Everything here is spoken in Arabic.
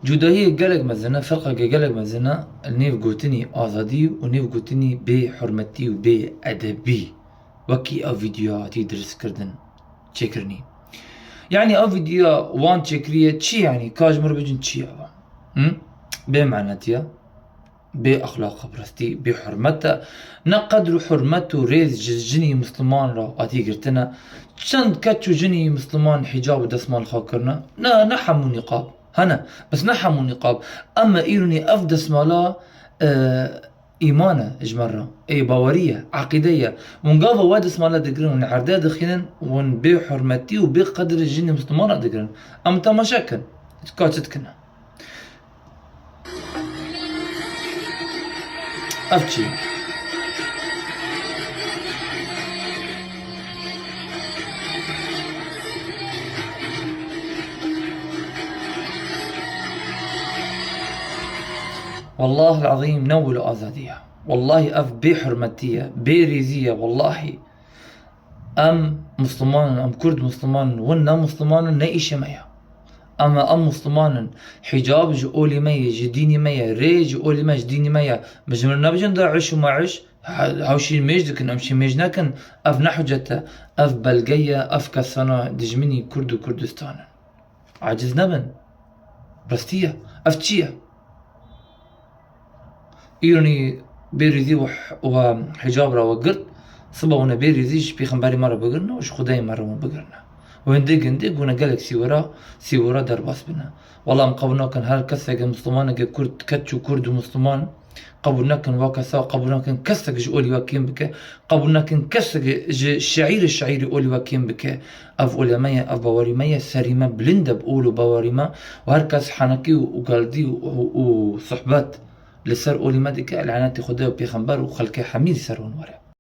جداهي قالك مزنا فرقة قالك مزنا النيف قوتني آزادي ونيف قوتني بحرمتي وبأدبي وكي أو فيديوهاتي درس كردن تشكرني يعني أو فيديو وان تشكرية تشي يعني كاجمر بجن تشي بمعناتيا بأخلاق برستي بحرمتها نقدر حرمته ريز جني مسلمان را آتي قرتنا چند كتشو جني مسلمان حجاب دسمال خاكرنا نحمو نقاب هنا بس نحمو نقاب أما إيروني أفدس مالا إيمانة إجمرة أي باورية عقيدية ونقافة وادس مالا دقرن ونعردها دخينا ون بحرمتي وبقدر الجني مسلمان دقرن أما تماشاكن تكاتتكنا أفتشي والله العظيم نولوا آزادية والله أف بحرمتية بريزية والله أم مسلمان أم كرد مسلمان ونا مسلمان نايشة ميا أما أم مسلمان حجاب جولي ميا جديني ميا ري جولي ميا جديني ميا مجمرنا بجن دا عش وما عش هاوشي ميجدكن أمشي ميجناكن أف نحجته أف بلقية أف كسانا دجمني كرد وكردستان عجز نبن برستية أف تشيه إيراني بيريزي وحجاب را وقرد صبا ونا بيريزيش بيخنباري مرة بقرنا وش خداي مرة مو بقرنا وندق ونا قالك سيورا درباس بنا والله مقبلنا كان هر كسك مسلمان كرد كتشو كرد ومسلمان قبلنا كان واكسا قبلنا كان كسك جولي واكيم بك قبلنا كان كسك الشعير أولي واكيم بك أف علماء أف باوريمية سريمة بلندة بقولوا باوريما وهركس حنكي وقالدي وصحبات لسر أولي مادك العناتي خداو بيخنبار وخلكي حميد سرون ورا